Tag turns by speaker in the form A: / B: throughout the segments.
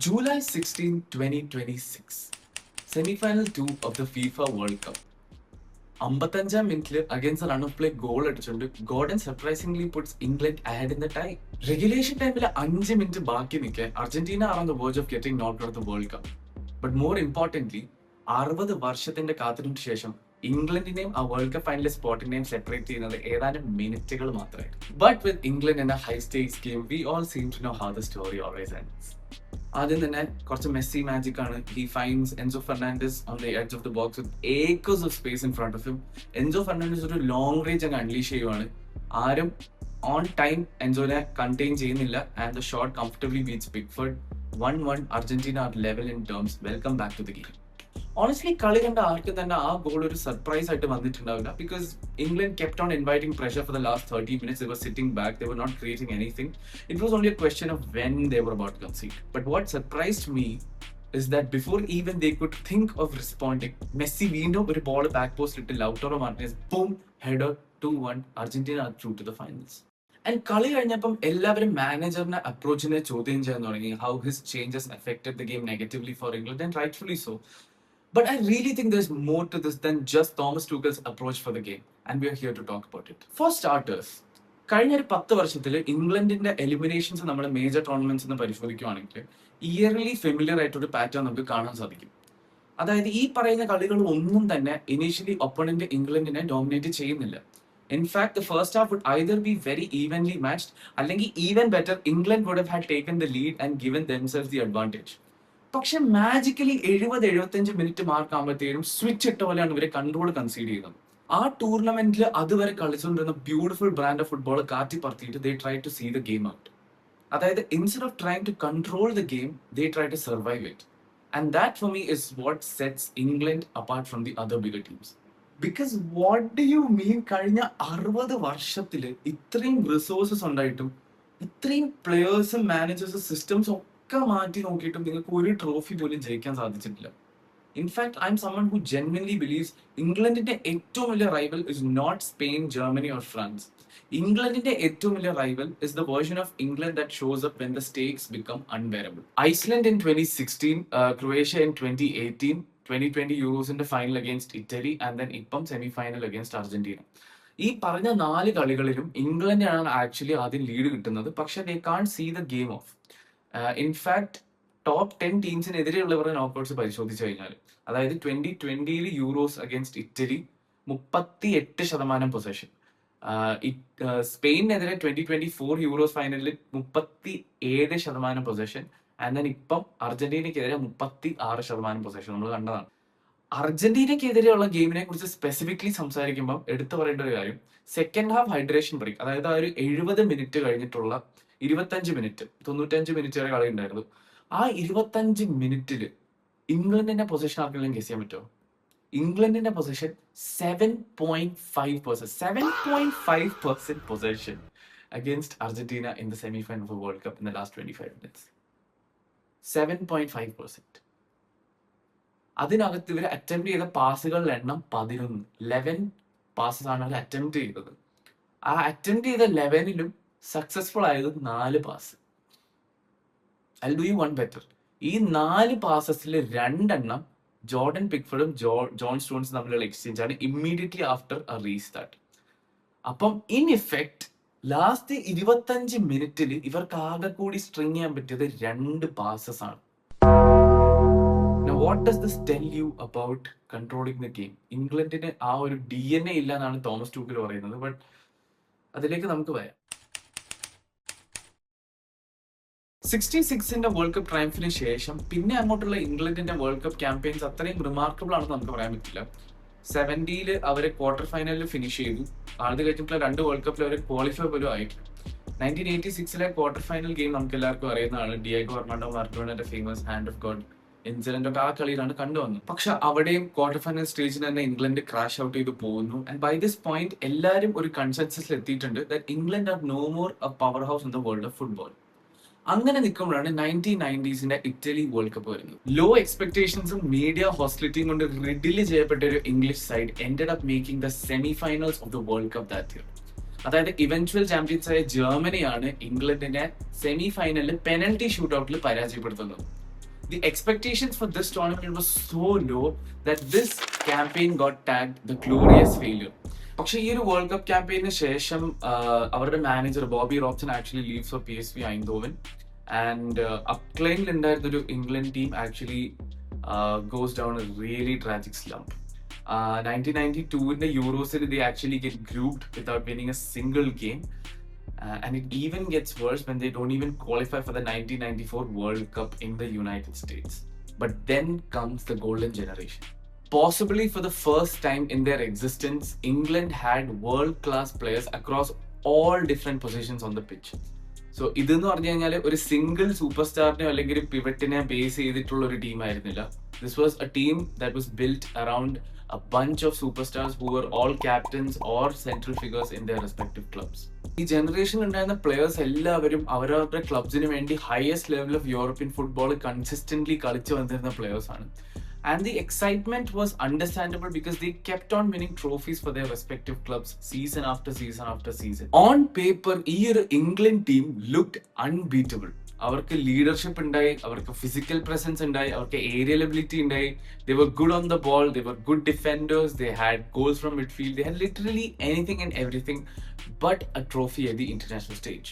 A: July 16, 2026, semi-final 2 of the FIFA World Cup. 55 മിനിറ്റിൽ against run of play goal അടിച്ചുകൊണ്ട് Gordon surprisingly puts England ahead in the time. Regulation ടൈമിൽ 5 minute ബാക്കി നിൽക്കെ Argentina are on the verge of getting knocked out of the World Cup. But more importantly 60 വർഷത്തിന്റെ കാത്തിരിപ്പിന് ശേഷം ഇംഗ്ലണ്ടിനെയും ആ world cup ഫൈനലിൽ സ്പോട്ടിനെയും separate ചെയ്യുന്നത് ഏതാനും മിനിറ്റുകൾ മാത്രമായിരുന്നു. But with England in a high stakes game we all seem to know how the story always ends. ആദ്യം തന്നെ കുറച്ച് മെസ്സി മാജിക് ആണ്. He finds Enzo Fernandez on the edge of the box with acres of space in front of him. Enzo Fernandez ഒരു long range അങ്ങ് unleash ചെയ്യുവാണ്. ആരും on time എൻസോനെ contain ചെയ്യുന്നില്ല and the shot comfortably beats Pickford. 1-1 Argentina are level in terms. Welcome back to the game. Honestly കളി കണ്ട ആർക്കും തന്നെ ആ ഗോൾ ഒരു സർപ്രൈസ് ആയിട്ട് വന്നിട്ടുണ്ടാവില്ല. Because England kept on inviting pressure for the last 30 minutes. They were sitting back. They were not creating anything. It was only a question of when they were about to concede. But what surprised me is that before even they could think of responding, Messi വീണ്ടും ഒരു ball back post ഇട്ട് Lautaro Martinez boom header 2-1 Argentina are through to the finals. And കളി കഴിഞ്ഞപ്പം എല്ലാവരും മാനേജറിനെ അപ്രോച്ചിനെ ചോദ്യം ചെയ്യാൻ തുടങ്ങി. How his changes affected the game negatively for England, and rightfully so. But I really think there's more to this than just Thomas Tuchel's approach for the game, and we are here to talk about it. For starters, കഴിഞ്ഞ ഒരു 10 വർഷത്തിൽ ഇംഗ്ലണ്ടിന്റെ eliminations നമ്മുടെ major tournaments എന്ന് പരിശോധിക്കുകയാണെങ്കിൽ yearly familiar ആയിട്ടൊരു pattern നമുക്ക് കാണാൻ സാധിക്കും. അതായത് ഈ പറയുന്ന കളികൾ ഒന്നും തന്നെ ഇനീഷ്യലി ഒപ്പണന്റ് ഇംഗ്ലണ്ടിനെ ഡോമിനേറ്റ് ചെയ്യുന്നില്ല. In fact the first half would either be very evenly matched, അല്ലെങ്കിൽ even better England would have taken the lead and given themselves the advantage. പക്ഷെ മാജിക്കലി 70-75 മിനിറ്റ് മാർക്ക് ആകുമ്പോഴത്തേക്കും സ്വിച്ച് ഇട്ട പോലെയാണ് ഇവരെ കൺട്രോൾ കൺസീഡ് ചെയ്യുന്നത്. ആ ടൂർണമെന്റിൽ അതുവരെ കളിച്ചുകൊണ്ടിരുന്ന ബ്യൂട്ടിഫുൾ ബ്രാൻഡ് ഓഫ് ഫുട്ബോൾ കാറ്റി പറത്തിയിട്ട് they try to see the game out. അതായത് instead of trying to control the game they try to survive it. And that for me is what sets England apart from the other bigger teams. Because what do you mean കഴിഞ്ഞ 60 വർഷത്തിൽ ഇത്രയും resources ഉണ്ടായിട്ടും ഇത്രയും പ്ലെയേഴ്സും മാനേജേഴ്സും സിസ്റ്റംസും മാറ്റി നോക്കിയിട്ടും നിങ്ങൾക്ക് ഒരു trophy പോലും ജയിക്കാൻ സാധിച്ചിട്ടില്ല. In fact I'm someone who genuinely believes ഇംഗ്ലണ്ടിന്റെ ഏറ്റവും വലിയ rival is not Spain, Germany or France. ഇംഗ്ലണ്ടിന്റെ ഏറ്റവും വലിയ rival is the version of England that shows up when the stakes become unbearable. Iceland in 2016, Croatia in 2018, 2020 യൂറോസിന്റെ final against Italy and then ഇപ്പം semi final against Argentina. ഈ പറഞ്ഞ 4 കളികളിലും ഇംഗ്ലണ്ടിനാണ് actually ആദ്യം lead കിട്ടുന്നത്. പക്ഷെ they can't see the game off. In fact top 10 ടീംസിനെതിരെയുള്ളവരുടെ knockouts പരിശോധിച്ചു കഴിഞ്ഞാൽ, അതായത് 2020 യൂറോസ് അഗേൻസ്റ്റ് ഇറ്റലി 38% പൊസഷൻ, സ്പെയിനെതിരെ 2024 യൂറോസ് ഫൈനലിൽ 37% പൊസഷൻ, ആൻഡ് ദെൻ ഇപ്പം അർജന്റീനയ്ക്കെതിരെ 36% പൊസഷൻ നമ്മൾ കണ്ടതാണ്. അർജന്റീനയ്ക്കെതിരെയുള്ള ഗെയിമിനെ കുറിച്ച് സ്പെസിഫിക്കലി സംസാരിക്കുമ്പോൾ എടുത്തു പറയേണ്ട ഒരു കാര്യം, സെക്കൻഡ് ഹാഫ് ഹൈഡ്രേഷൻ ബ്രേക്ക്, അതായത് ആ ഒരു 70 മിനിറ്റ് കഴിഞ്ഞിട്ടുള്ള 25 മിനിറ്റ്, 95 മിനിറ്റ് വരെ കളി ഉണ്ടായിരുന്നു. ആ 25 മിനിറ്റിൽ ഇംഗ്ലണ്ടിന്റെ പൊസിഷൻ ആർക്കെങ്കിലും ഗസ് ചെയ്യാൻ പറ്റുമോ? ഇംഗ്ലണ്ടിന്റെ position 7.5% position against Argentina in the semi final of world cup in the last 25 minutes. 7.5%. അതിനകത്ത് ഇവർ അറ്റംപ്റ്റ് ചെയ്ത പാസുകളുടെ എണ്ണം 11 പാസസ് ആണ് അവർ അറ്റംപ്റ്റ് ചെയ്തത്. ആ അറ്റംപ്റ്റ് ചെയ്ത 11ലും സക്സസ്ഫുൾ ആയത് 4 pass. I'll do you one better. ഈ 4 പാസസിൽ 2 ജോർഡൻ പിക്ഫോർഡും ജോൺ സ്റ്റോൺസും തമ്മിലുള്ള എക്സ്ചേഞ്ച് ആണ് ഇമ്മീഡിയറ്റ്ലി ആഫ്റ്റർ എ റീസ്റ്റാർട്ട്. അപ്പം ഇൻ ഇഫക്റ്റ് ലാസ്റ്റ് 25 മിനിറ്റിൽ ഇവർക്ക് ആകെ കൂടി സ്ട്രിങ് ചെയ്യാൻ പറ്റിയത് 2 പാസസ് ആണ്. Now what does this tell you about controlling the game? ഇംഗ്ലണ്ടിന് ആ ഒരു DNA ഇല്ല എന്നാണ് തോമസ് ടൂക്കൽ പറയുന്നത്. ബട്ട് അതിലേക്ക് നമുക്ക് വരാം. 66ന്റെ വേൾഡ് കപ്പ് ട്രയംഫിന് ശേഷം പിന്നെ അങ്ങോട്ടുള്ള ഇംഗ്ലണ്ടിന്റെ വേൾഡ് കപ്പ് ക്യാമ്പയിൻസ് അത്രയും റിമാർക്കബിൾ ആണെന്ന് നമുക്ക് പറയാൻ പറ്റില്ല. 70ൽ അവരെ ക്വാർട്ടർ ഫൈനലിൽ ഫിനിഷ് ചെയ്തു. അത് കഴിഞ്ഞിട്ടുള്ള 2 വേൾഡ് കപ്പിൽ അവർ ക്വാളിഫൈ പോലും ആയിട്ടില്ല. 1986ലെ ക്വാർട്ടർ ഫൈനൽ ഗെയിം നമുക്ക് എല്ലാവർക്കും അറിയുന്നതാണ്. ഡിയേഗോ അർമാൻഡോ മാർഡോണയുടെ famous hand of God incident ഒക്കെ ആ കളിയിലാണ് കണ്ടുവന്നത്. പക്ഷെ അവിടെയും ക്വാർട്ടർ ഫൈനൽ സ്റ്റേജിൽ തന്നെ ഇംഗ്ലണ്ട് ക്രാഷ് ഔട്ട് ചെയ്ത് പോകുന്നു. ആൻഡ് ബൈ ദിസ് പോയിന്റ് എല്ലാവരും ഒരു കൺസെൻസസിൽ എത്തിയിട്ടുണ്ട് that England are no more a powerhouse in the world of football. അങ്ങനെ നിൽക്കുമ്പോഴാണ് 1990s ഇറ്റലി വേൾഡ് കപ്പ് വരുന്നത്. ലോ എക്സ്പെക്ടേഷൻസും മീഡിയ ഹോസ്റ്റിലിറ്റിയും കൊണ്ട് റിഡില് ചെയ്യപ്പെട്ട ഒരു English side ended up making the semi finals of the World Cup that year. അതായത് eventual champions ആയ ജർമ്മനിയാണ് ഇംഗ്ലണ്ടിനെ സെമി ഫൈനലിൽ പെനൽറ്റി ഷൂട്ട് ഔട്ടിൽ പരാജയപ്പെടുത്തുന്നത്. The expectations for this tournament was so low that this campaign got tagged the glorious failure. പക്ഷേ ഈ ഒരു world cup ക്യാമ്പയിന് ശേഷം അവരുടെ manager Bobby Robson actually leaves for PSV Eindhoven and അപ്ലൈനിൽ ഉണ്ടായിരുന്ന ഒരു England team actually goes down a really tragic slump. 1992 Euros they actually get grouped without winning a single game. And it even gets worse when they don't even qualify for the 1994 World Cup in the United States. But then comes the golden generation. Possibly for the first time in their existence, England had world-class players across all different positions on the pitch. So ഇതെന്ന് പറഞ്ഞു കഴിഞ്ഞാൽ ഒരു single super സ്റ്റാറിനെയോ അല്ലെങ്കിൽ ഒരു പിവറ്റിനെ base ചെയ്തിട്ടുള്ള ഒരു team ആയിരുന്നില്ല. This was A team that was built around a bunch of superstars who were all captains or central figures in their respective clubs. ഈ ജനറേഷനിൽ ഉണ്ടായിരുന്ന പ്ലേയേഴ്സ് എല്ലാവരും അവരവരുടെ ക്ലബ്സിന് വേണ്ടി highest level of European football consistently കളിച്ചു വന്നിരുന്ന players ആണ്. And the excitement was understandable because they kept on winning trophies for their respective clubs season after season after season. On paper, ഈ ഒരു ഇംഗ്ലണ്ട് ടീം looked unbeatable. അവർക്ക് leadership ഉണ്ടായി, അവർക്ക് physical presence ഉണ്ടായി, അവർക്ക് ഏരിയൽ എബിലിറ്റി ഉണ്ടായി. They were good on the ball, they were good defenders, they had goals from midfield, they had literally anything and everything but a trophy at the international stage.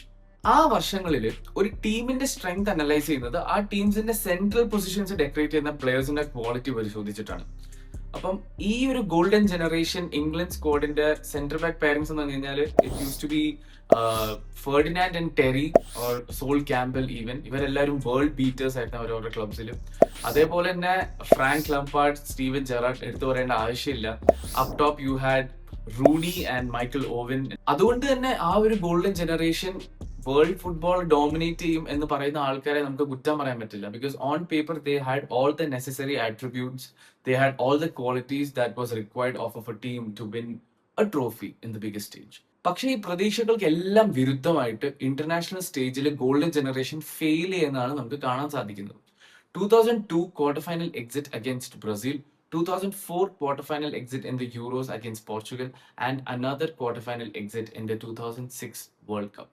A: ആ വർഷങ്ങളിൽ ഒരു ടീമിന്റെ strength analyse ചെയ്യുന്നത് ആ ടീംസിന്റെ central positions decorate ചെയ്യുന്ന പ്ലേയേഴ്സിന്റെ quality പരിശോധിച്ചിട്ടാണ്. അപ്പം ഈ ഒരു ഗോൾഡൻ ജനറേഷൻ ഇംഗ്ലണ്ട് സ്ക്വാഡിന്റെ സെന്റർ ബാക്ക് പെയറിംഗ്സ് എന്ന് പറഞ്ഞു കഴിഞ്ഞാൽ it use to be Ferdinand and Terry or Sol Campbell. Even ഇവരെല്ലാവരും വേൾഡ് ബീറ്റേഴ്സ് ആയിരുന്നു അവരവരുടെ ക്ലബ്സിൽ. അതേപോലെ തന്നെ ഫ്രാങ്ക് ലംപാർഡ്, സ്റ്റീവൻ ജെറാർഡ് എടുത്തു പറയേണ്ട ആവശ്യമില്ല. Up top you had Rooney and Michael Owen. അതുകൊണ്ട് തന്നെ ആ ഒരു golden generation world football dominate ചെയ്യും എന്ന് പറയുന്ന ആൾക്കാരെ നമുക്ക് കുറ്റം പറയാൻ പറ്റില്ല. Because on paper they had all the necessary attributes, they had all the qualities that was required of a team to win a trophy in the biggest stage. പക്ഷേ ഈ പ്രതീക്ഷകൾക്ക് എല്ലാം വിരുദ്ധമായിട്ട് ഇന്റർനാഷണൽ സ്റ്റേജിൽ ഗോൾഡൻ ജനറേഷൻ ഫെയിൽ ചെയ്യുന്നതാണ് നമുക്ക് കാണാൻ സാധിക്കുന്നത്. 2002 quarter final exit against Brazil, 2004 quarter final exit in the Euros against Portugal, and another quarter final exit in the 2006 World Cup.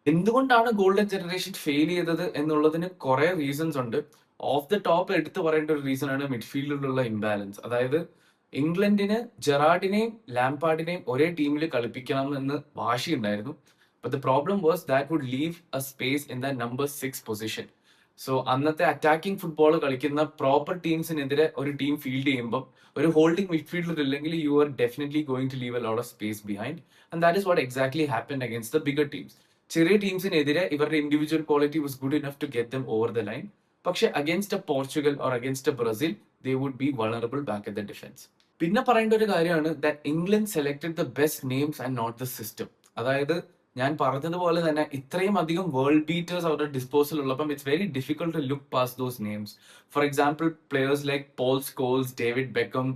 A: എന്തുകൊണ്ടാണ് ഗോൾഡൻ ജനറേഷൻ ഫെയിൽ ചെയ്തത് എന്നുള്ളതിന് കുറെ റീസൺസ് ഉണ്ട്. ഓഫ് ദ ടോപ്പ് എടുത്തു പറയേണ്ട ഒരു റീസൺ ആണ് മിഡ്ഫീൽഡിലുള്ള ഇംബാലൻസ്. അതായത് ഇംഗ്ലണ്ടിന് ജെറാർഡിനെയും ലാംപാർഡിനെയും ഒരേ ടീമിൽ കളിപ്പിക്കണം എന്ന് വാശിയുണ്ടായിരുന്നു. But the problem was that would leave a space in the number 6 position. So അന്നത്തെ അറ്റാക്കിംഗ് ഫുട്ബോൾ കളിക്കുന്ന പ്രോപ്പർ ടീംസിനെതിരെ ഒരു ടീം ഫീൽഡ് ചെയ്യുമ്പോൾ ഒരു ഹോൾഡിംഗ് മിഡ്ഫീൽഡർ ഇല്ലെങ്കിൽ you are definitely going to leave a lot of space behind. And that is what exactly happened against the bigger teams. ചെറിയ ടീംസിനെതിരെ ഇവരുടെ individual quality was good enough to get them over the line. പക്ഷെ against a Portugal or against a Brazil they would be vulnerable back at the defence. പിന്നെ പറയേണ്ട ഒരു കാര്യമാണ് that England selected the best names and not the system. അതായത് ഞാൻ പറഞ്ഞതുപോലെ തന്നെ ഇത്രയും അധികം വേൾഡ് ബീറ്റേഴ്സ് അവരുടെ ഡിസ്പോസൽ ഉള്ളപ്പം it's very difficult to look past those names. For example players like Paul Scholes, David Beckham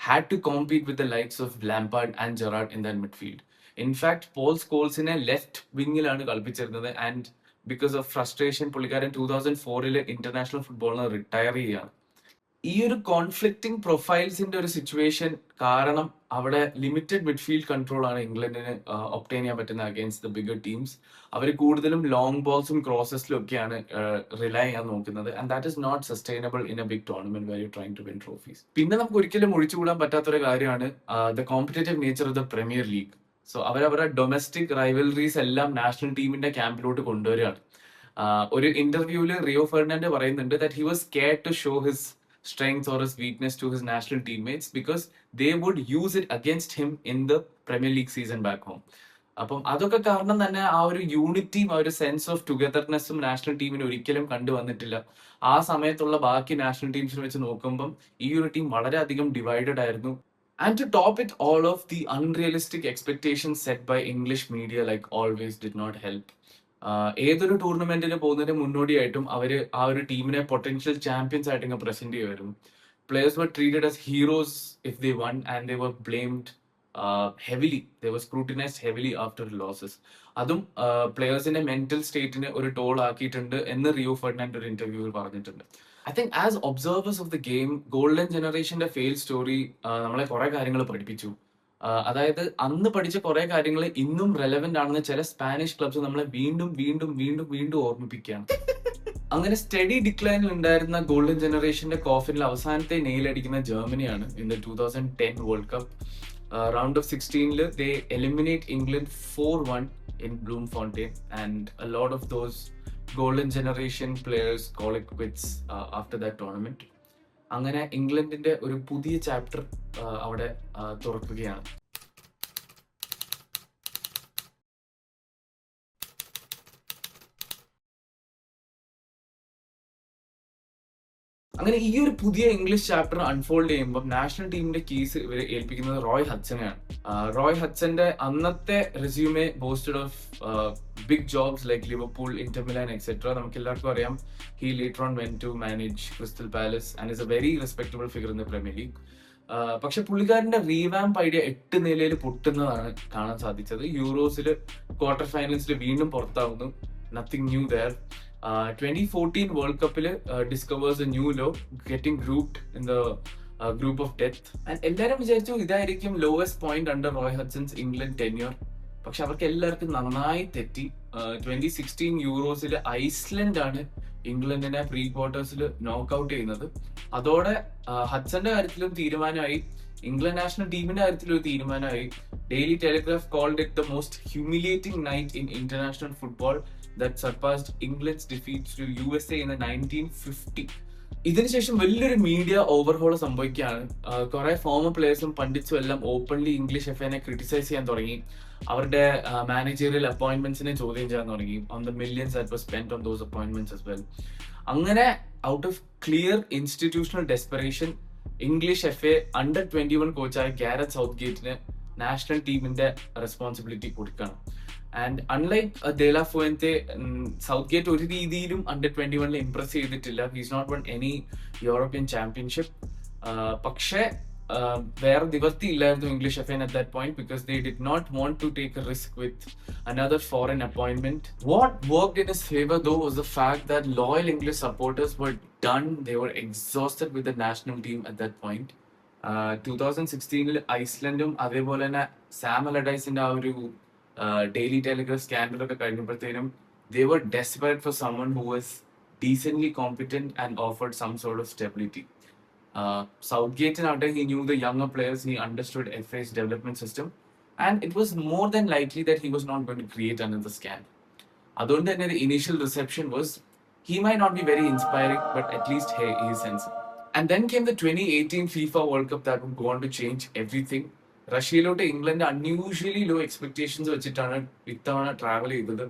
A: had to compete with the likes of Lampard and Gerrard in that midfield. In fact Paul സ്കോൾസിനെ left വിങ്ങിലാണ് കളിപ്പിച്ചിരുന്നത്. And because of frustration പുള്ളിക്കാരൻ 2004 international ഫുട്ബോളിൽ നിന്ന് retire ചെയ്യുകയാണ്. ഈ ഒരു conflicting പ്രൊഫൈൽസിന്റെ ഒരു സിറ്റുവേഷൻ കാരണം അവിടെ ലിമിറ്റഡ് മിഡ്ഫീൽഡ് കൺട്രോൾ ആണ് ഇംഗ്ലണ്ടിന് ഒബ്റ്റെയിൻ ചെയ്യാൻ പറ്റുന്ന അഗൈൻസ്റ്റ് ദ ബിഗർ ടീംസ്. അവർ കൂടുതലും ലോങ് ബോൾസും ക്രോസസിലും ഒക്കെയാണ് റിലൈ ചെയ്യാൻ നോക്കുന്നത്. And that is not sustainable in a big tournament where you trying to win trophies. പിന്നെ നമുക്ക് ഒരിക്കലും ഒഴിച്ചുകൂടാൻ പറ്റാത്തൊരു കാര്യമാണ് the competitive nature of the Premier League. So അവരവരുടെ ഡൊമസ്റ്റിക് റൈവലറീസ് എല്ലാം നാഷണൽ ടീമിന്റെ ക്യാമ്പിലോട്ട് കൊണ്ടുവരികയാണ്. ഒരു ഇന്റർവ്യൂവിൽ റിയോ ഫെർണാൻഡ് പറയുന്നുണ്ട് that he was scared to show his strength or his weakness to his national teammates because they would use it against him in the Premier League season back home. അപ്പം അതൊക്കെ കാരണം തന്നെ ആ ഒരു യൂണിറ്റിയും ആ ഒരു sense of ടുഗദർനെസ്സും national ടീമിന് ഒരിക്കലും കണ്ടുവന്നിട്ടില്ല. ആ സമയത്തുള്ള ബാക്കി നാഷണൽ ടീംസിനെ വെച്ച് നോക്കുമ്പം ഈ ഒരു ടീം വളരെയധികം ഡിവൈഡഡ് ആയിരുന്നു. And to top it all off the unrealistic expectations set by English media like always did not help. ഏതൊരു ടൂർണമെന്റിന് പോകുന്നതിന് മുന്നോടിയായിട്ടും അവര് ആ ഒരു ടീമിനെ പൊട്ടൻഷ്യൽ ചാമ്പ്യൻസ് ആയിട്ട് ഇങ്ങനെ പ്രസന്റ് ചെയ്യുമായിരുന്നു. Players were treated as heroes if they won and they were blamed heavily. They were scrutinised heavily after losses. അതും പ്ലേയേഴ്സിന്റെ മെന്റൽ സ്റ്റേറ്റിന് ഒരു ടോൾ ആക്കിയിട്ടുണ്ട് എന്ന് റിയോ ഫെർണാൻഡ് ഒരു ഇന്റർവ്യൂവിൽ പറഞ്ഞിട്ടുണ്ട്. I think as observers of the game golden ജനറേഷന്റെ ഫെയിൽ സ്റ്റോറി നമ്മളെ കുറെ കാര്യങ്ങൾ പഠിപ്പിച്ചു. അതായത് അന്ന് പഠിച്ച കുറെ കാര്യങ്ങൾ ഇന്നും റെലവെന്റ് ആണെന്ന് ചില സ്പാനിഷ് ക്ലബ്സ് നമ്മളെ വീണ്ടും വീണ്ടും വീണ്ടും വീണ്ടും ഓർമ്മിപ്പിക്കുകയാണ്. അങ്ങനെ സ്റ്റഡി ഡിക്ലൈനിൽ ഉണ്ടായിരുന്ന ഗോൾഡൻ ജനറേഷന്റെ കോഫിനിൽ അവസാനത്തെ നെയിലടിക്കുന്ന ജർമ്മനിയാണ് in the 2010 world cup. Round of 16 they eliminate England 4-1 in Bloemfontein, and a lot of those golden generation players call it quits after that tournament. അങ്ങനെ ഇംഗ്ലണ്ടിന്റെ ഒരു പുതിയ ചാപ്റ്റർ അവിടെ തുറക്കുകയാണ്. അങ്ങനെ ഈ ഒരു പുതിയ ഇംഗ്ലീഷ് ചാപ്റ്റർ അൺഫോൾഡ് ചെയ്യുമ്പോൾ നാഷണൽ ടീമിന്റെ കീസ് ഇവർ ഏൽപ്പിക്കുന്നത് റോയ് ഹഡ്സനെയാണ്. റോയ് ഹഡ്സന്റെ അന്നത്തെ resume boasted of big jobs like Liverpool, Inter Milan etcetera. നമുക്ക് എല്ലാവർക്കും അറിയാം he later on went to manage Crystal Palace and is a very respectable figure in the Premier League. പക്ഷെ പുള്ളിക്കാരന്റെ റീവാമ്പ് ഐഡിയ 8 നിലയിൽ പൊട്ടുന്നതാണ് കാണാൻ സാധിച്ചത്. യൂറോസിൽ ക്വാർട്ടർ ഫൈനൽസിൽ വീണ്ടും പുറത്താവുന്നു. Nothing new there. 2014 വേൾഡ് കപ്പിൽ discovers a new low, getting grouped in the group of death. And എല്ലാവരും വിചാരിച്ചു ഇതായിരിക്കും lowest point under Roy Hodgson's England tenure. പക്ഷെ അവർക്ക് എല്ലാവർക്കും നന്നായി തെറ്റി. 2016 യൂറോസിൽ ഐസ്ലൻഡ് ആണ് ഇംഗ്ലണ്ടിനെ പ്രീ ക്വാർട്ടേഴ്സിൽ നോക്ക് ഔട്ട് ചെയ്യുന്നത്. അതോടെ ഹഡ്സന്റെ കാര്യത്തിലും തീരുമാനമായി, ഇംഗ്ലണ്ട് നാഷണൽ ടീമിന്റെ കാര്യത്തിലും ഒരു തീരുമാനമായി. Daily Telegraph called it the most humiliating night in international football that surpassed England's defeats to USA in the 1950. ഇതിനുശേഷം വലിയൊരു മീഡിയ ഓവർഹോൾ സംഭവിക്കുകയാണ്. കുറെ ഫോമർ പ്ലേയേഴ്സും പണ്ഡിറ്റ്സും എല്ലാം ഓപ്പൺലി ഇംഗ്ലീഷ് എഫ്എനെ ക്രിട്ടിസൈസ് ചെയ്യാൻ തുടങ്ങി. അവരുടെ മാനേജറിയൽ അപ്പോയിന്റ്മെന്റ്സിനെ ചോദ്യം ചെയ്യാൻ തുടങ്ങി. On the millions that was spent on those appointments as well. അങ്ങനെ out of clear institutional desperation English FA എ അണ്ടർ 21 കോച്ചായ ഗാരറ്റ് സൗത്ത്ഗേറ്റിന് നാഷണൽ ടീമിന്റെ റെസ്പോൺസിബിലിറ്റി കൊടുക്കണം. And unlike De La Fuente, Southgate ഒരു രീതിയിലും അണ്ടർ 21 ഇംപ്രസ് ചെയ്തിട്ടില്ല. He's not won any European championship. പക്ഷേ വേറെ നിവർത്തി ഇല്ലായിരുന്നു English FA at that point, because they did not want to take a risk with another foreign appointment. What worked in his favor though was the fact that loyal English supporters were done. They were exhausted with the national team at that point. 2016 ഐസ്ലൻഡും അതേപോലെ തന്നെ Sam അലഡൈസിന്റെ ആ ഒരു daily telegraph scandal ഒക്കെ കഴിഞ്ഞപ്പോഴത്തേനും they were desperate for someone who was decently competent and offered some sort of stability. Southgate he knew the younger players, he understood FA's development system, and it was more than likely that he was not going to create another scandal. അതുകൊണ്ട് തന്നെ the initial reception was he might not be very inspiring, but at least hey, he is sensible. And then came the 2018 FIFA World Cup that would go on to change everything. റഷ്യയിലോട്ട് England unusually low expectations വെച്ചിട്ടാണ് ഇത്തവണ travel ചെയ്തത്.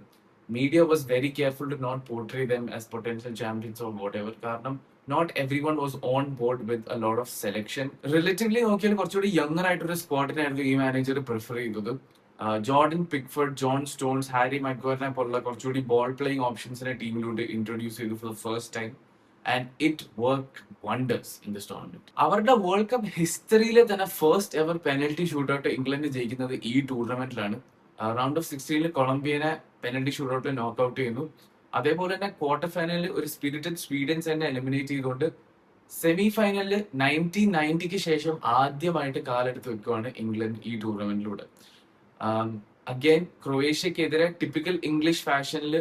A: Media was very careful to not portray them as potential champions or whatever. കാരണം not everyone was on board with a lot of selection. Relatively നോക്കിയാൽ കുറച്ചുകൂടി younger ആയിട്ടൊരു സ്ക്വാഡിനായിരുന്നു ഈ manager prefer ചെയ്തത്. Jordan Pickford, John Stones, Harry മഗ്വയറിനെ പോലുള്ള കുറച്ചുകൂടി ബോൾ പ്ലേയിങ് ഓപ്ഷൻസിനെ ടീമിലൂടെ ഇൻട്രൊഡ്യൂസ് ചെയ്തു for the first time. And it worked wonders in this tournament. അവരുടെ വേൾഡ് കപ്പ് ഹിസ്റ്ററിയിലെ തന്നെ first ever penalty shootout England ജയിക്കുന്നത് ഈ ടൂർണമെന്റിലാണ്. റൗണ്ട് ഓഫ് 16 കൊളംബിയനെ പെനൽറ്റി ഷൂട്ടൗട്ടിൽ നോക്ക് ഔട്ട് ചെയ്യുന്നു. അതേപോലെ തന്നെ ക്വാർട്ടർ ഫൈനലിൽ ഒരു സ്പിരിറ്റഡ് സ്വീഡൻസ് തന്നെ എലിമിനേറ്റ് ചെയ്തുകൊണ്ട് സെമി ഫൈനലിൽ 1990 ശേഷം ആദ്യമായിട്ട് കാലെടുത്ത് വെക്കുകയാണ് ഇംഗ്ലണ്ട് ഈ ടൂർണമെന്റിലൂടെ. അഗൈൻ ക്രൊയേഷ്യക്കെതിരെ ടിപ്പിക്കൽ ഇംഗ്ലീഷ് ഫാഷനിൽ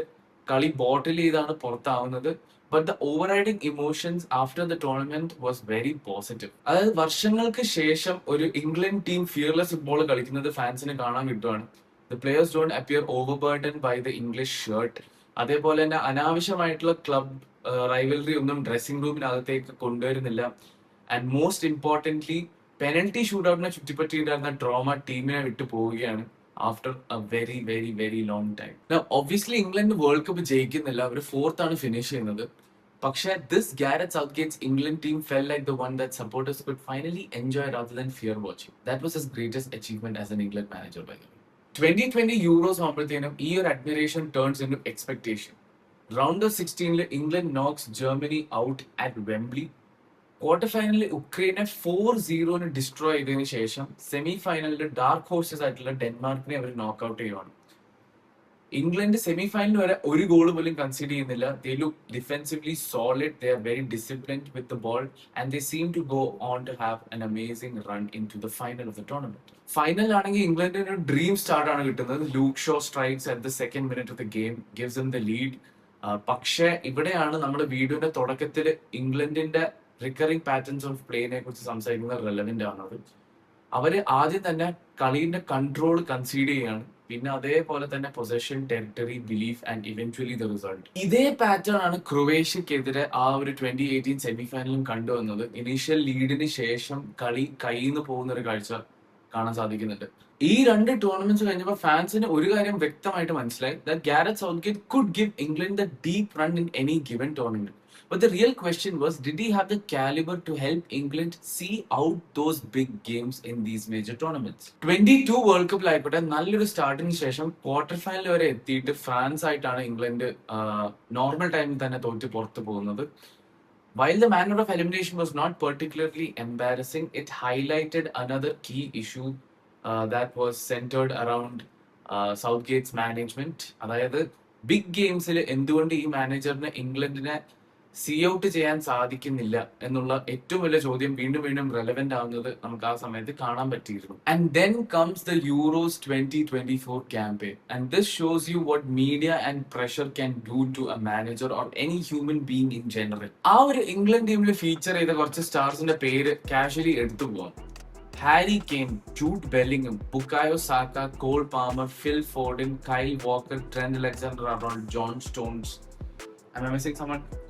A: കളി ബോട്ടിൽ ചെയ്താണ് പുറത്താവുന്നത്. But the overriding emotions after the tournament was very positive. അതായത് വർഷങ്ങൾക്ക് ശേഷം ഒരു ഇംഗ്ലണ്ട് ടീം ഫിയർലെസ് ഫുട്ബോൾ കളിക്കുന്നത് ഫാൻസിന് കാണാൻ കിട്ടുവാണ്. The players don't appear overburdened by the English shirt. അതേപോലെ തന്നെ അനാവശ്യമായിട്ടുള്ള ക്ലബ് റൈവൽറി ഒന്നും ഡ്രസ്സിംഗ് റൂമിനകത്തേക്ക് കൊണ്ടുവരുന്നില്ല. ആൻഡ് മോസ്റ്റ് ഇമ്പോർട്ടൻ്റ്ലി പെനൽറ്റി ഷൂട്ടൗട്ടിനെ ചുറ്റിപ്പറ്റിയിട്ടുണ്ടായിരുന്ന ട്രോമ ടീമിനെ വിട്ടു പോവുകയാണ് after a very very very long time. Now obviously England world cup ജയിക്കുന്നില്ല, അവർ 4th ആണ് ഫിനിഷ് ചെയ്യുന്നത്. പക്ഷേ this Gareth Southgate's England team felt like the one that supporters could finally enjoy rather than fear watching. That was his greatest achievement as an England manager by the way. 2020 Euros ആകുമ്പോഴത്തേനും ഈ ഒരു admiration turns in to expectation. Round of 16 England knocks Germany out at Wembley. Quarter ഫൈനലിൽ ഉക്രൈനെ 4-0 destroy ചെയ്തതിനു ശേഷം semi ഫൈനലിൽ dark horses ആയിട്ടുള്ള ഡെൻമാർക്കിനെ അവർ നോക്ക് ഔട്ട് ചെയ്യുവാണ്. ഇംഗ്ലണ്ട് സെമി ഫൈനലിൽ വരെ ഒരു ഗോൾ പോലും കൺസിഡർ ചെയ്യുന്നില്ല. They look defensively solid, they are very disciplined with the ball and they seem to go on to have an amazing run into the final of the tournament. ഫൈനലാണെങ്കിൽ ഇംഗ്ലണ്ടിന് ഒരു dream start ആണ് കിട്ടുന്നത്. Luke Shaw strikes at the second minute of the game, gives them the lead. പക്ഷേ ഇവിടെയാണ് നമ്മുടെ വീഡിയോയുടെ തുടക്കത്തിൽ ഇംഗ്ലണ്ടിന്റെ റിക്കറിംഗ് പാറ്റേൺസ് ഓഫ് പ്ലേനെ കുറിച്ച് സംസാരിക്കുന്നത് റെലവെന്റ് ആണത്. അവര് ആദ്യം തന്നെ കളിയുടെ കൺട്രോൾ കൺസീഡ് ചെയ്യാണ്, പിന്നെ അതേപോലെ തന്നെ possession, territory, belief and eventually the result. ഇതേ പാറ്റേൺ ആണ് ക്രൊവേഷ്യക്കെതിരെ ആ ഒരു 2018 സെമിഫൈനലും കണ്ടുവന്നത്. ഇനീഷ്യൽ ലീഡിന് ശേഷം കളി കയ്യിൽ നിന്ന് പോകുന്ന ഒരു കാഴ്ച കാണാൻ സാധിക്കുന്നുണ്ട്. ഈ രണ്ട് ടൂർണമെന്റ്സ് കഴിഞ്ഞപ്പോൾ ഫാൻസിന് ഒരു കാര്യം വ്യക്തമായിട്ട് മനസ്സിലായി, that Gareth Southgate could give England the deep run in any given tournament. But the real question was, did he have the caliber to help England see out those big games in these major tournaments? 22 world കപ്പിലായിക്കോട്ടെ നല്ലൊരു സ്റ്റാർട്ടിന് ശേഷം quarter final വരെ എത്തിയിട്ട് France ആയിട്ടാണ് England normal ടൈമിൽ തന്നെ തോറ്റ് പുറത്തു പോകുന്നത്. While the manner of elimination was not particularly embarrassing, it highlighted another key issue that was centered around Southgate's management. അതായത് ബിഗ് ഗെയിംസിൽ എന്തുകൊണ്ട് ഈ മാനേജറിന് ഇംഗ്ലണ്ടിനെ സീ ഔട്ട് ചെയ്യാൻ സാധിക്കുന്നില്ല എന്നുള്ള ഏറ്റവും വലിയ ചോദ്യം വീണ്ടും വീണ്ടും റെലവെന്റ് ആവുന്നത് നമുക്ക് ആ സമയത്ത് കാണാൻ പറ്റിയിരുന്നു. And then comes the Euros 2024 campaign, and this shows you what media and pressure can do to a manager or any human being in general. ആ ഒരു ഇംഗ്ലണ്ട് ടീമിൽ ഫീച്ചർ ചെയ്ത കുറച്ച് സ്റ്റാർസിന്റെ പേര് കാഷ്വലി എടുത്തു പോവാം. Harry Kane, Jude Bellingham, Bukayo Saka, Cole Palmer, Phil Foden, Kyle Walker, Trent Alexander Arnold, John Stones,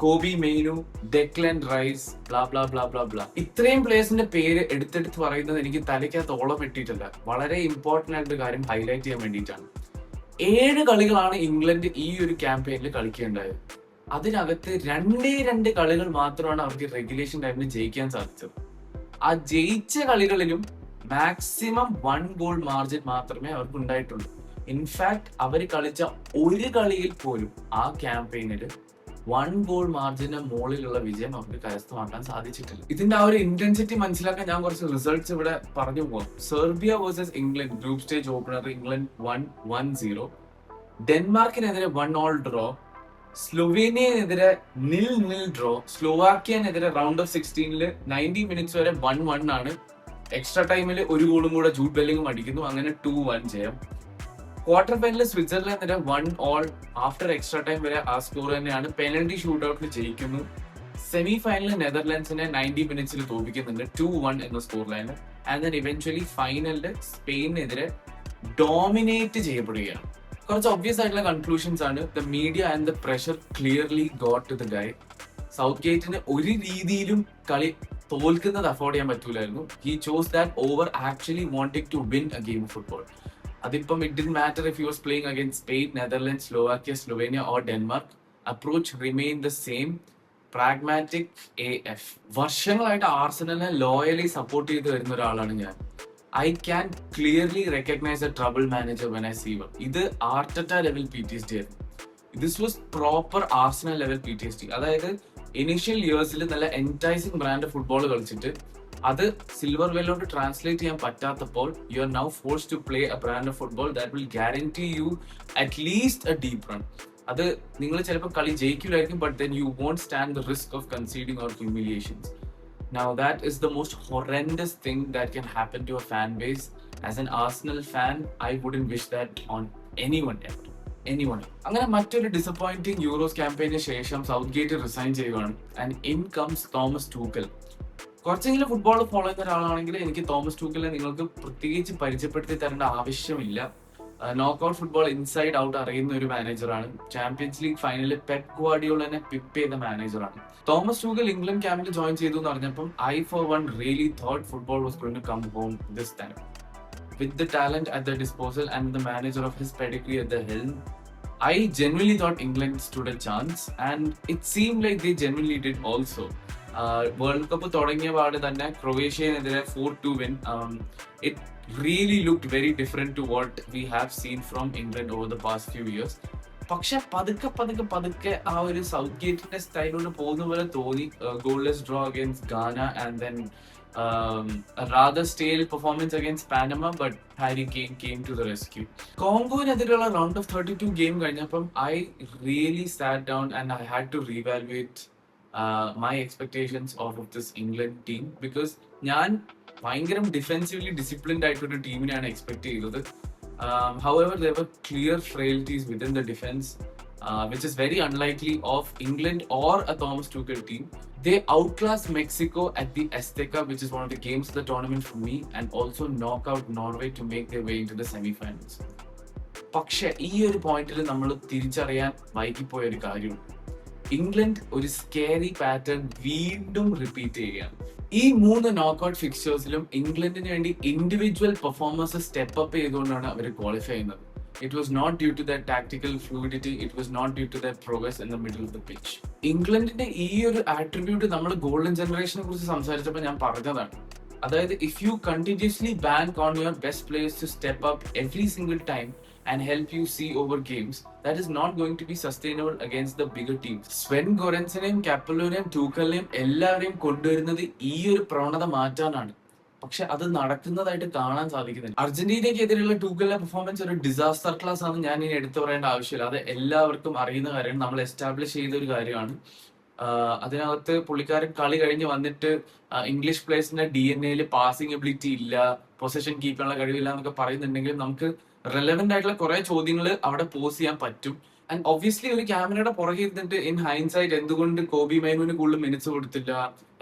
A: Kobbie Mainoo, Declan Rice, blah blah blah blah blah. ഇത്രയും പ്ലേയേഴ്സിന്റെ പേര് എടുത്തെടുത്ത് പറയുന്നത് എനിക്ക് തലയ്ക്കകത്ത് ഓളം ഇട്ടിട്ടില്ല. വളരെ ഇമ്പോർട്ടന്റ് ആയിട്ട് കാര്യം ഹൈലൈറ്റ് ചെയ്യാൻ വേണ്ടിയിട്ടാണ്. 7 കളികളാണ് ഇംഗ്ലണ്ട് ഈ ഒരു ക്യാമ്പയിനിൽ കളിക്കേണ്ടായത്. അതിനകത്ത് 2 കളികൾ മാത്രമാണ് അവർക്ക് റെഗുലേഷൻ ടൈമിൽ ജയിക്കാൻ സാധിച്ചത്. ആ ജയിച്ച കളികളിലും മാക്സിമം 1 ഗോൾ മാർജിൻ മാത്രമേ അവർക്ക് ഉണ്ടായിട്ടുള്ളൂ. ഇൻഫാക്ട് അവർ കളിച്ച ഒരു കളിയിൽ പോലും ആ ക്യാമ്പയിനിൽ 1 ഗോൾ മാർജിന് മുകളിലുള്ള വിജയം അവർക്ക് കരസ്ഥമാക്കാൻ സാധിച്ചിട്ടില്ല. ഇതിന്റെ ആ ഒരു ഇന്റൻസിറ്റി മനസ്സിലാക്കാൻ ഞാൻ കുറച്ച് റിസൾട്ട്സ് ഇവിടെ പറഞ്ഞു പോകാം. Serbia versus England group stage opener, England 1-0. ഡെൻമാർക്കിനെതിരെ 1-1 ഡ്രോ, സ്ലൊവേനിയനെതിരെ 0-0 ഡ്രോ, സ്ലോവാക്യനെതിരെ റൗണ്ട് ഓഫ് 16 90 മിനിറ്റ്സ് വരെ 1-1 ആണ്. എക്സ്ട്രാ ടൈമിൽ ഒരു ഗോളും കൂടെ ജൂഡ് ബെല്ലിംഗം അടിക്കുന്നു, അങ്ങനെ 2-1 ജയം. ക്വാർട്ടർ ഫൈനലിൽ സ്വിറ്റ്സർലൻഡിനെ 1-1 ആഫ്റ്റർ എക്സ്ട്രാ ടൈം വരെ ആ സ്കോർ തന്നെയാണ്. പെനൽറ്റി ഷൂട്ട് ഔട്ടിൽ ജയിക്കുന്നു. സെമി ഫൈനലിൽ നെതർലാൻഡ്സിനെ 90 മിനിറ്റ്സിൽ തോൽപ്പിക്കുന്നുണ്ട് 2-1 എന്ന score line. And then eventually ഫൈനലിൽ സ്പെയിനെതിരെ ഡോമിനേറ്റ് ചെയ്യപ്പെടുകയാണ്. കുറച്ച് ഒബ്വിയസ് ആയിട്ടുള്ള കൺക്ലൂഷൻസ് ആണ്. The media and the pressure clearly got to the guy. സൗത്ത് ഗേറ്റിന് ഒരു രീതിയിലും കളി തോൽക്കുന്നത് അഫോർഡ് ചെയ്യാൻ പറ്റൂലായിരുന്നു. He chose that over actually wanting to win a game of football. അതിപ്പം it didn't matter if he was playing against Spain, Netherlands, Slovakia, Slovenia or Denmark. Approach remain the same, pragmatic AF. വർഷങ്ങളായിട്ട് ആർസണലിനെ loyally support ചെയ്ത് വരുന്ന ഒരാളാണ് ഞാൻ. I can clearly recognise a trouble manager when I see one. ഇത് Arteta level PTSD ആയിരുന്നു. This was proper Arsenal level PTSD. അതായത് initial ഇയേഴ്സിൽ നല്ല എൻറ്റൈസിങ് ബ്രാൻഡ് ഫുട്ബോൾ കളിച്ചിട്ട് അത് സിൽവർ വെല്ലോട്ട് ട്രാൻസ്ലേറ്റ് ചെയ്യാൻ പറ്റാത്തപ്പോൾ you are now forced to play a brand of football that will guarantee you at least a deep run. അത് നിങ്ങൾ ചിലപ്പോൾ കളി ജയിക്കില്ലായിരിക്കും, but then you won't stand the risk of conceding or humiliations. Now that is the most horrendous thing that can happen to a fan base. As an Arsenal fan, I wouldn't wish that on anyone ever. Anyone. അങ്ങനെ മറ്റൊരു disappointing euros ക്യാമ്പയിന് ശേഷം south gate resign ചെയ്യുകയാണ്. And in comes Thomas Tuchel. കുറച്ചെങ്കിലും football follow ചെയ്യുന്ന ഒരാളാണെങ്കിൽ എനിക്ക് Thomas ടൂക്കലിനെ നിങ്ങൾക്ക് പ്രത്യേകിച്ച് പരിചയപ്പെടുത്തി തരേണ്ട ആവശ്യമില്ല. നോക്കൌട്ട് ഫുട്ബോൾ ഇൻസൈഡ് ഔട്ട് അറിയുന്ന ഒരു മാനേജറാണ്. ചാമ്പ്യൻസ് ലീഗ് ഫൈനലിൽ പെപ് ഗുവാർഡിയോളനെ പിപ്പ് ചെയ്ത മാനേജറാണ്. തോമസ് ടൂക്കൽ ഇംഗ്ലണ്ട് ക്യാമ്പിൽ ജോയിൻ ചെയ്തു എന്ന് പറഞ്ഞപ്പം I for one really thought football was going to come home this time. With the talent at their disposal and the manager of his pedigree at the helm, I genuinely thought England stood a chance, and it seemed like they genuinely did also. World cup തുടങ്ങിയ പാട് തന്നെ ക്രൊയേഷ്യനെതിരെ 4-2 win. It really looked very different to what we have seen from England over the past few years. പക്ഷെ പതുക്കെ ആ ഒരു south ഗേറ്റിന്റെ സ്റ്റൈലോട് പോകുന്ന പോലെ തോന്നി. ഗോൾലെസ് ഡ്രോ അഗൈൻസ്റ്റ് ഗാന and then a rather stale performance against Panama, but Harry Kane came to the rescue. കോങ്കോനെതിരെയുള്ള റൗണ്ട് ഓഫ് 32 ഗെയിം കഴിഞ്ഞപ്പം I really sat down and I had to reevaluate my expectations of this England team, because ഞാൻ ഭയങ്കര defensively disciplined ആയിട്ടൊരു ടീമിനെയാണ് expect ചെയ്തത്. However, there were clear frailties within the defense. which is very unlikely of England or a Thomas Tuchel team. They outclassed Mexico at the Azteca, which is one of the games of the tournament for me, and also knock out Norway to make their way into the semi-finals. പക്ഷെ ഈ ഒരു പോയിന്റിൽ നമ്മൾ തിരിച്ചറിയാൻ വൈകിപ്പോയ ഒരു കാര്യമുണ്ട്. England ഒരു scary pattern വീണ്ടും റിപ്പീറ്റ് ചെയ്യുകയാണ്. ഈ 3 നോക്കൌട്ട് ഫിക്ചേഴ്സിലും ഇംഗ്ലണ്ടിന് വേണ്ടി ഇൻഡിവിജ്വൽ പെർഫോമൻസ് സ്റ്റെപ്പ് അപ്പ് ചെയ്തുകൊണ്ടാണ് അവർ ക്വാളിഫൈ ചെയ്യുന്നത്. It was not due to their tactical fluidity, it was not due to their progress in the middle of the pitch. ഇംഗ്ലണ്ടിന്റെ ഈ ഒരു ആട്രിബ്യൂട്ട് നമ്മൾ ഗോൾഡൻ ജനറേഷനെ കുറിച്ച് സംസാരിച്ചപ്പോൾ ഞാൻ പറഞ്ഞതാണ്. അതായത് if you continuously bank on your best players to step up every single time and help you see over games, that is not going to be sustainable against the bigger teams. Sven Goranssoneyum Capelloനെയും ടൂക്കലിനെയും എല്ലാവരെയും കൊണ്ടുവരുന്നത് ഈ ഒരു പ്രവണത മാറ്റാനാണ്. പക്ഷെ അത് നടക്കുന്നതായിട്ട് കാണാൻ സാധിക്കുന്നില്ല. അർജന്റീനയ്ക്കെതിരെയുള്ള ടൂക്കലിന്റെ പെർഫോമൻസ് ഒരു ഡിസാസ്റ്റർ ക്ലാസ് ആണ് ഞാൻ ഇനി എടുത്തു പറയേണ്ട ആവശ്യമില്ല. അത് എല്ലാവർക്കും അറിയുന്ന കാര്യമാണ്, നമ്മൾ എസ്റ്റാബ്ലിഷ് ചെയ്ത ഒരു കാര്യമാണ്. അതിനകത്ത് പുള്ളിക്കാരൻ കളി കഴിഞ്ഞ് വന്നിട്ട് ഇംഗ്ലീഷ് പ്ലേയേഴ്സിന്റെ DNA പാസിംഗ് എബിലിറ്റി ഇല്ല, പൊസിഷൻ കീപ്പ് ചെയ്യാനുള്ള കഴിവില്ല എന്നൊക്കെ പറയുന്നുണ്ടെങ്കിൽ നമുക്ക് റെലവെന്റ് ആയിട്ടുള്ള കുറെ ചോദ്യങ്ങൾ അവിടെ പോസ് ചെയ്യാൻ പറ്റും. ആൻഡ് ഒബ്വിയസ്ലി ഒരു ക്യാമറയുടെ പുറകെ ഇരുന്നിട്ട് ഇൻ ഹൈൻസൈറ്റ് എന്തുകൊണ്ട് കോബി മൈനൂന് കൂടുതൽ മിനിറ്റ്സ് കൊടുത്തില്ല,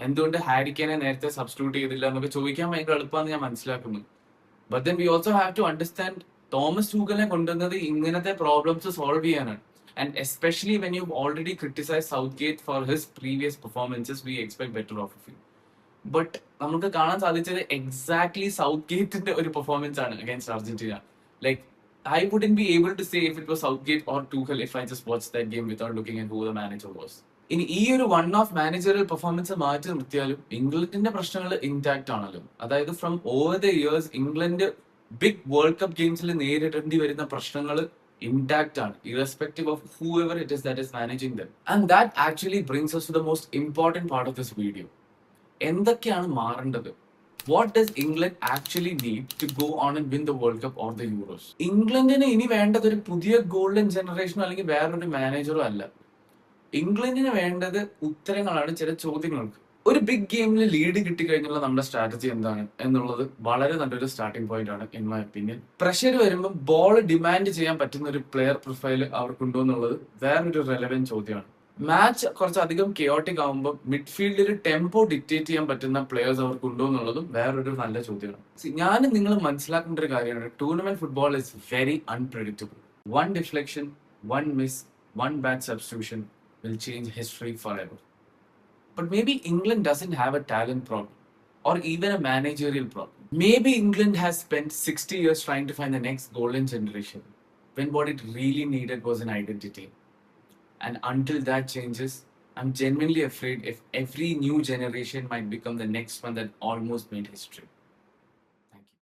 A: എന്തുകൊണ്ട് ഹാരിക്കനെ നേരത്തെ സബ്സ്റ്റിറ്റ്യൂട്ട് ചെയ്തില്ല എന്നൊക്കെ ചോദിക്കാൻ ഭയങ്കര എളുപ്പമാണെന്ന് ഞാൻ മനസ്സിലാക്കുന്നു. But then we also have to understand Thomas ടൂക്കലിനെ കൊണ്ടുവന്നത് ഇങ്ങനത്തെ പ്രോബ്ലംസ് സോൾവ് ചെയ്യാനാണ്. And especially when you already criticise Southgate for his previous performances, we expect better of you. But നമുക്ക് കാണാൻ സാധിച്ചത് എക്സാക്ട്ലി സൗത്ത് ഗേറ്റിന്റെ ഒരു പെർഫോമൻസ് ആണ് against Argentina. Like, I wouldn't be able to say if it was Southgate or Tuchel if I just watched that game without looking at who the manager was. ഇനി ഈ ഒരു വൺ ഓഫ് മാനേജറിയൽ പെർഫോമൻസ് മാറ്റി നിർത്തിയാലും ഇംഗ്ലണ്ടിന്റെ പ്രശ്നങ്ങൾ intact ആണല്ലോ. അതായത് from over the years England big World Cup ഗെയിംസിൽ നേരിടേണ്ടി വരുന്ന പ്രശ്നങ്ങൾ intact ആണ്, irrespective of whoever it is that is managing them. And that actually brings us to the most important part of this video. എന്തൊക്കെയാണ് മാറേണ്ടത്? What does England actually need to go on and win the World Cup or the Euros? ഇംഗ്ലണ്ടിന് ഇനി വേണ്ടത് ഒരു പുതിയ golden ജനറേഷനോ അല്ലെങ്കിൽ വേറൊരു മാനേജറോ അല്ല. ഇംഗ്ലണ്ടിന് വേണ്ടത് ഉത്തരങ്ങളാണ് ചില ചോദ്യങ്ങൾക്ക്. ഒരു ബിഗ് ഗെയിമിൽ ലീഡ് കിട്ടിക്കഴിഞ്ഞുള്ള നമ്മുടെ സ്ട്രാറ്റജി എന്താണ് എന്നുള്ളത് വളരെ നല്ലൊരു സ്റ്റാർട്ടിംഗ് പോയിന്റ് ആണ് ഇൻ മൈ ഒപ്പീനിയൻ. പ്രഷർ വരുമ്പോൾ ബോൾ ഡിമാൻഡ് ചെയ്യാൻ പറ്റുന്ന ഒരു പ്ലെയർ പ്രൊഫൈൽ അവർക്കുണ്ടോ എന്നുള്ളത് വേറൊരു റെലവെന്റ് ചോദ്യമാണ്. മാച്ച് കുറച്ചധികം കെയോട്ടിക് ആകുമ്പോൾ മിഡ്ഫീൽഡിൽ ടെമ്പോ ഡിക്റ്റേറ്റ് ചെയ്യാൻ പറ്റുന്ന പ്ലെയേഴ്സ് അവർക്കുണ്ടോ എന്നുള്ളതും വേറൊരു നല്ല ചോദ്യമാണ്. ഞാൻ നിങ്ങൾ മനസ്സിലാക്കേണ്ട ഒരു കാര്യമാണ്, tournament football is very unpredictable. One deflection, one miss, one bad substitution will change history forever. But maybe England doesn't have a talent problem or even a managerial problem. Maybe England has spent 60 years trying to find the next golden generation when what it really needed was an identity. And until that changes, I'm genuinely afraid if every new generation might become the next one that almost made history.